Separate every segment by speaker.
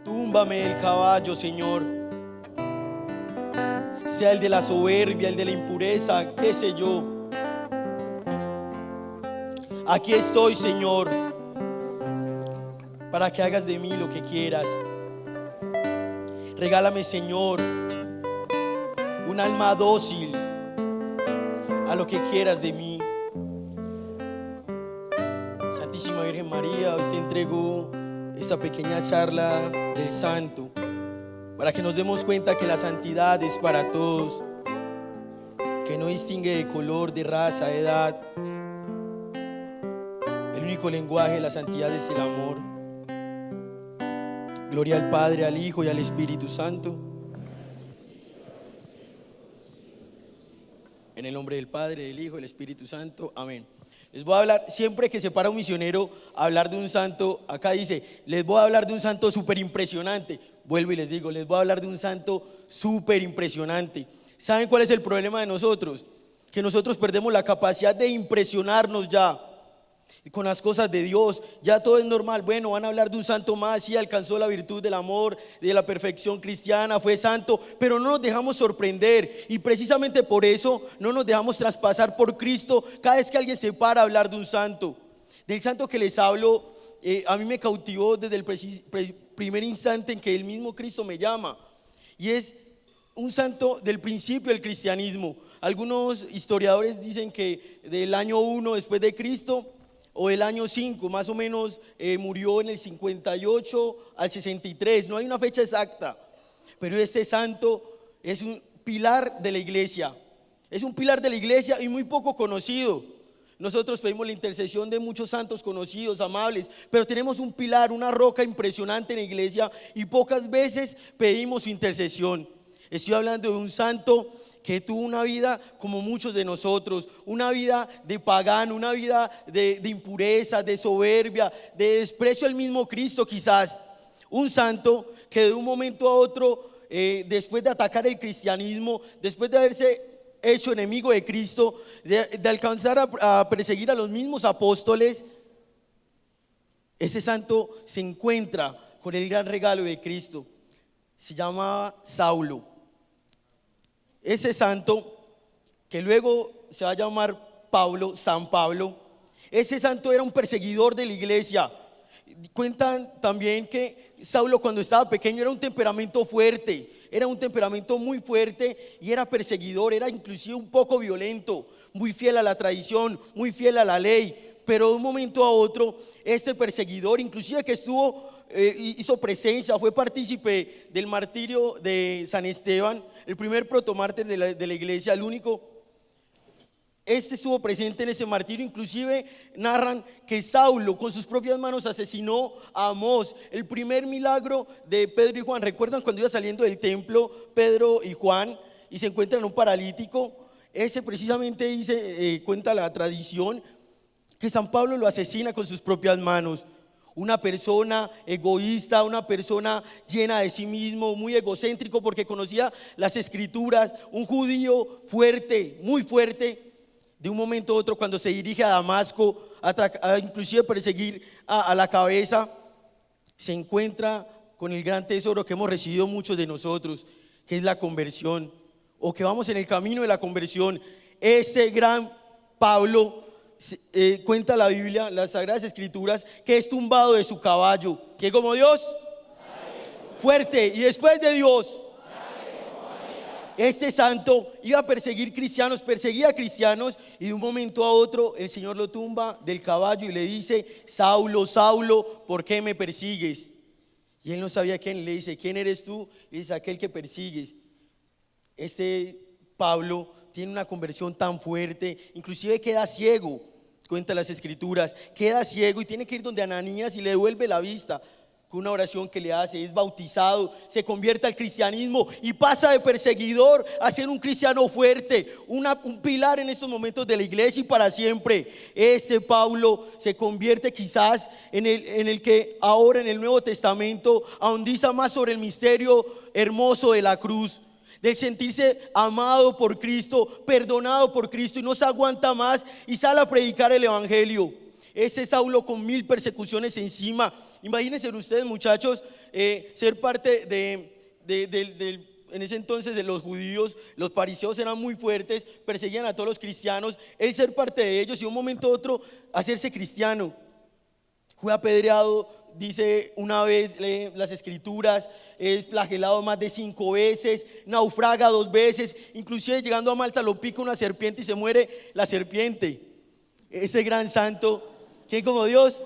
Speaker 1: túmbame el caballo, Señor. Sea el de la soberbia, el de la impureza, qué sé yo. Aquí estoy, Señor, para que hagas de mí lo que quieras. Regálame, Señor, un alma dócil a lo que quieras de mí. Santísima Virgen María, hoy te entrego esta pequeña charla del santo, para que nos demos cuenta que la santidad es para todos, que no distingue de color, de raza, de edad. El único lenguaje de la santidad es el amor. Gloria al Padre, al Hijo y al Espíritu Santo. En el nombre del Padre, del Hijo y del Espíritu Santo. Amén. Les voy a hablar, siempre que se para un misionero a hablar de un santo, acá dice, les voy a hablar de un santo súper impresionante. Vuelvo y les digo, les voy a hablar de un santo súper impresionante. ¿Saben cuál es el problema de nosotros? Que nosotros perdemos la capacidad de impresionarnos ya con las cosas de Dios. Ya todo es normal. Bueno, van a hablar de un santo más, sí, alcanzó la virtud del amor, de la perfección cristiana, fue santo, pero no nos dejamos sorprender, y precisamente por eso no nos dejamos traspasar por Cristo cada vez que alguien se para a hablar de un santo. Del santo que les hablo, a mí me cautivó desde el primer instante en que el mismo Cristo me llama, y es un santo del principio del cristianismo. Algunos historiadores dicen que del año 1 después de Cristo o el año 5, más o menos, murió en el 58 al 63, no hay una fecha exacta, pero este santo es un pilar de la iglesia, es un pilar de la iglesia y muy poco conocido. Nosotros pedimos la intercesión de muchos santos conocidos, amables, pero tenemos un pilar, una roca impresionante en la iglesia y pocas veces pedimos su intercesión. Estoy hablando de un santo que tuvo una vida como muchos de nosotros, una vida de pagano, una vida de impureza, de soberbia, de desprecio al mismo Cristo quizás. Un santo que de un momento a otro, después de atacar el cristianismo, después de haberse hecho enemigo de Cristo, de alcanzar a perseguir a los mismos apóstoles, ese santo se encuentra con el gran regalo de Cristo. Se llamaba Saulo. Ese santo, que luego se va a llamar Pablo, San Pablo, ese santo era un perseguidor de la iglesia. Cuentan también que Saulo, cuando estaba pequeño, era un temperamento fuerte, era un temperamento muy fuerte y era perseguidor, era inclusive un poco violento, muy fiel a la tradición, muy fiel a la ley. Pero de un momento a otro, este perseguidor, inclusive que hizo presencia, fue partícipe del martirio de San Esteban, el primer protomártir de la iglesia, el único. Este estuvo presente en ese martirio. Inclusive narran que Saulo con sus propias manos asesinó a Amós. El primer milagro de Pedro y Juan, ¿recuerdan cuando iba saliendo del templo Pedro y Juan y se encuentran un paralítico? Ese precisamente dice, cuenta la tradición, que San Pablo lo asesina con sus propias manos. Una persona egoísta, una persona llena de sí mismo, muy egocéntrico porque conocía las escrituras, un judío fuerte, muy fuerte. De un momento a otro, cuando se dirige a Damasco, a inclusive perseguir a la cabeza, se encuentra con el gran tesoro que hemos recibido muchos de nosotros, que es la conversión, o que vamos en el camino de la conversión. Este gran Pablo, cuenta la Biblia, las Sagradas Escrituras, que es tumbado de su caballo, que como Dios, fuerte, y después de Dios, este santo iba a perseguir cristianos, perseguía a cristianos, y de un momento a otro el Señor lo tumba del caballo y le dice: Saulo, Saulo, ¿por qué me persigues? Y él no sabía quién. Le dice: ¿quién eres tú? Y dice: aquel que persigues. Este Pablo tiene una conversión tan fuerte, inclusive queda ciego, cuenta las escrituras, queda ciego y tiene que ir donde Ananías y le devuelve la vista. Con una oración que le hace, es bautizado, se convierte al cristianismo y pasa de perseguidor a ser un cristiano fuerte, un pilar en estos momentos de la iglesia y para siempre. Este Pablo se convierte quizás en el que ahora en el Nuevo Testamento ahondiza más sobre el misterio hermoso de la cruz, de sentirse amado por Cristo, perdonado por Cristo, y no se aguanta más y sale a predicar el evangelio. Ese Saulo con 1000 persecuciones encima. Imagínense ustedes, muchachos, ser parte en ese entonces de los judíos, los fariseos eran muy fuertes, perseguían a todos los cristianos, él ser parte de ellos y de un momento a otro hacerse cristiano. Fue apedreado, dice una vez, lee las escrituras, es flagelado más de 5 veces, naufraga 2 veces, inclusive llegando a Malta lo pica una serpiente y se muere la serpiente. Ese gran santo, ¿quién como Dios?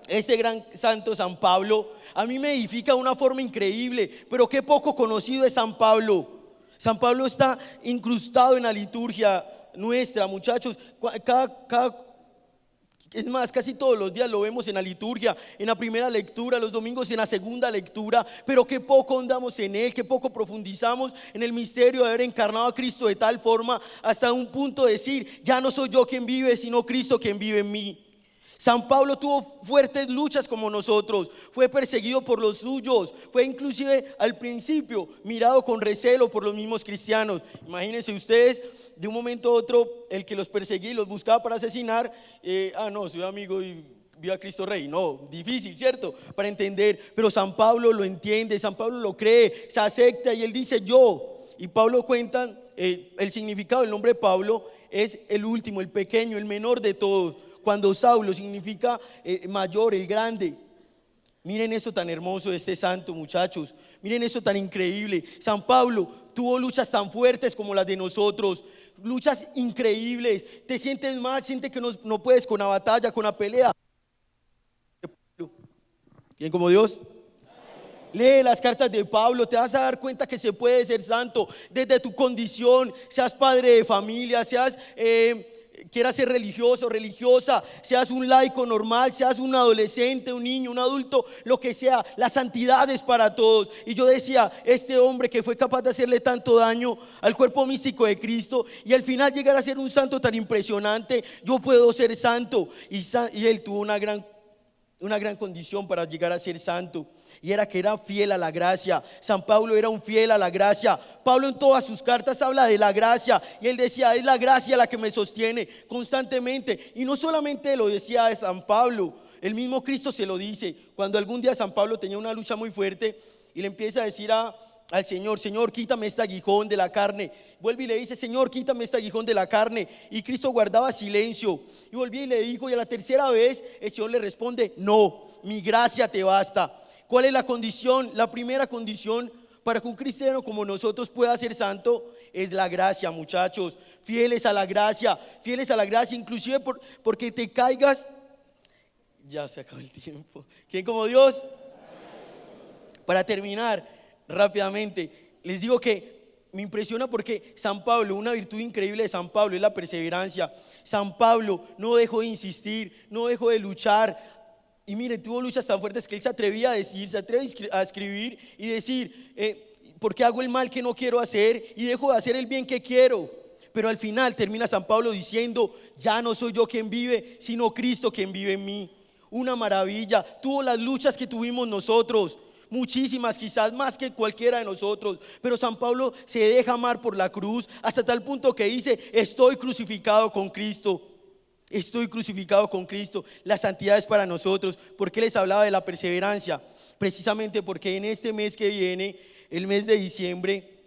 Speaker 1: Este gran santo San Pablo a mí me edifica de una forma increíble, pero qué poco conocido es San Pablo. San Pablo está incrustado en la liturgia nuestra, muchachos. Es más, casi todos los días lo vemos en la liturgia, en la primera lectura, los domingos en la segunda lectura, pero qué poco andamos en él, qué poco profundizamos en el misterio de haber encarnado a Cristo de tal forma hasta un punto de decir, ya no soy yo quien vive, sino Cristo quien vive en mí. San Pablo tuvo fuertes luchas como nosotros, fue perseguido por los suyos, fue inclusive al principio mirado con recelo por los mismos cristianos. Imagínense ustedes, de un momento a otro, el que los perseguía y los buscaba para asesinar, no, soy amigo y viva Cristo Rey. No, difícil, ¿cierto? Para entender, pero San Pablo lo entiende, San Pablo lo cree, se acepta y él dice yo. Y Pablo cuenta, el significado del nombre de Pablo es el último, el pequeño, el menor de todos. Cuando Saulo significa mayor, el grande. Miren eso tan hermoso de este santo, muchachos. Miren eso tan increíble. San Pablo tuvo luchas tan fuertes como las de nosotros. Luchas increíbles. Te sientes mal, sientes que no puedes con la batalla, con la pelea. ¿Quién como Dios? Lee las cartas de Pablo, te vas a dar cuenta que se puede ser santo desde tu condición, seas padre de familia, seas quieras ser religioso, religiosa, seas un laico normal, seas un adolescente, un niño, un adulto, lo que sea, la santidad es para todos. Y yo decía, este hombre que fue capaz de hacerle tanto daño al cuerpo místico de Cristo y al final llegar a ser un santo tan impresionante, yo puedo ser santo. Y él tuvo una gran condición para llegar a ser santo, y era que era fiel a la gracia. San Pablo era un fiel a la gracia. Pablo en todas sus cartas habla de la gracia, y él decía, es la gracia la que me sostiene constantemente. Y no solamente lo decía de San Pablo, el mismo Cristo se lo dice. Cuando algún día San Pablo tenía una lucha muy fuerte y le empieza a decir al Señor, Señor, quítame este aguijón de la carne. Vuelve y le dice, Señor, quítame este aguijón de la carne. Y Cristo guardaba silencio. Y volvió y le dijo, y a la tercera vez el Señor le responde, no, mi gracia te basta. ¿Cuál es la condición? La primera condición para que un cristiano como nosotros pueda ser santo es la gracia, muchachos. Fieles a la gracia, inclusive porque te caigas. Ya se acabó el tiempo. ¿Quién como Dios? Para terminar rápidamente, les digo que me impresiona porque San Pablo, una virtud increíble de San Pablo es la perseverancia. San Pablo no dejó de insistir, no dejó de luchar. Y miren, tuvo luchas tan fuertes que él se atrevía a decir, se atreve a escribir y decir, ¿por qué hago el mal que no quiero hacer y dejo de hacer el bien que quiero? Pero al final termina San Pablo diciendo, ya no soy yo quien vive, sino Cristo quien vive en mí. Una maravilla. Tuvo las luchas que tuvimos nosotros, muchísimas, quizás más que cualquiera de nosotros, pero San Pablo se deja amar por la cruz hasta tal punto que dice, estoy crucificado con Cristo. Estoy crucificado con Cristo. La santidad es para nosotros. ¿Por qué les hablaba de la perseverancia? Precisamente porque en este mes que viene, el mes de diciembre,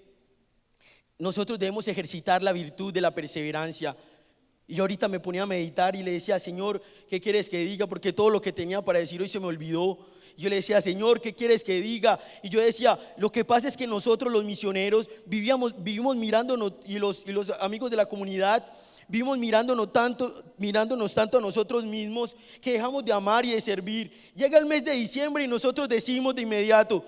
Speaker 1: nosotros debemos ejercitar la virtud de la perseverancia. Y yo ahorita me ponía a meditar y le decía, Señor, ¿qué quieres que diga? Porque todo lo que tenía para decir hoy se me olvidó. Yo le decía, Señor, ¿qué quieres que diga? Y yo decía, lo que pasa es que nosotros los misioneros vivimos mirándonos, y los amigos de la comunidad vivimos mirándonos tanto a nosotros mismos que dejamos de amar y de servir. Llega el mes de diciembre y nosotros decimos de inmediato,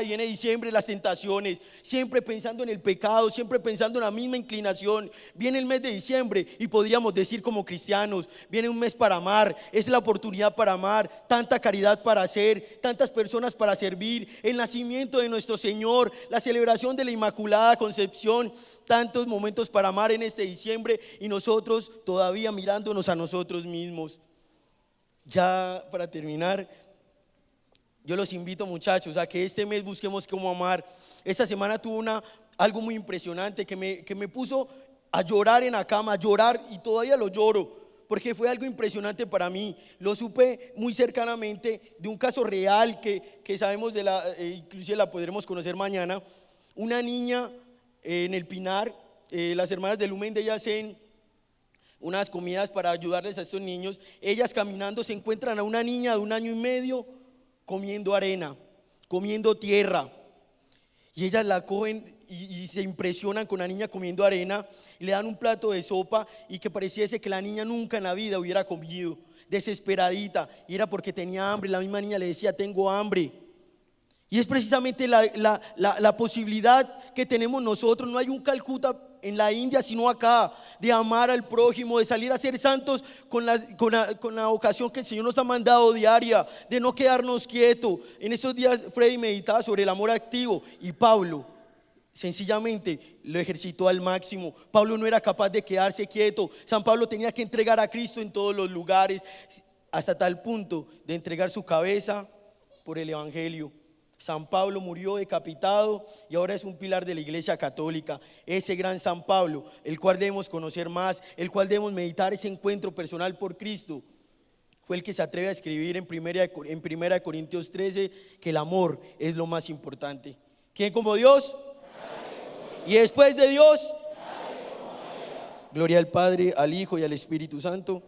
Speaker 1: viene diciembre, las tentaciones, siempre pensando en el pecado, siempre pensando en la misma inclinación. Viene el mes de diciembre y podríamos decir como cristianos, viene un mes para amar, es la oportunidad para amar, tanta caridad para hacer, tantas personas para servir, el nacimiento de nuestro Señor, la celebración de la Inmaculada Concepción, tantos momentos para amar en este diciembre y nosotros todavía mirándonos a nosotros mismos. Ya para terminar, yo los invito, muchachos, a que este mes busquemos cómo amar. Esta semana tuve algo muy impresionante que me puso a llorar en la cama, a llorar, y todavía lo lloro, porque fue algo impresionante para mí. Lo supe muy cercanamente de un caso real que sabemos inclusive la podremos conocer mañana. Una niña en el Pinar, las hermanas de Lumen de ellas hacen unas comidas para ayudarles a estos niños. Ellas caminando se encuentran a una niña de 1 año y medio comiendo arena, comiendo tierra. Y ellas la cogen y se impresionan con la niña comiendo arena y le dan un plato de sopa y que pareciese que la niña nunca en la vida hubiera comido, desesperadita, y era porque tenía hambre. La misma niña le decía: tengo hambre. Y es precisamente la posibilidad que tenemos nosotros. No hay un Calcuta en la India sino acá, de amar al prójimo, de salir a ser santos con la ocasión que el Señor nos ha mandado diaria, de no quedarnos quietos. En esos días Freddy meditaba sobre el amor activo y Pablo sencillamente lo ejercitó al máximo. Pablo no era capaz de quedarse quieto. San Pablo tenía que entregar a Cristo en todos los lugares, hasta tal punto de entregar su cabeza por el Evangelio. San Pablo murió decapitado y ahora es un pilar de la Iglesia Católica. Ese gran San Pablo, el cual debemos conocer más, el cual debemos meditar, ese encuentro personal por Cristo, fue el que se atreve a escribir en primera de Corintios 13 que el amor es lo más importante. ¿Quién como Dios? Y después de Dios, gloria al Padre, al Hijo y al Espíritu Santo.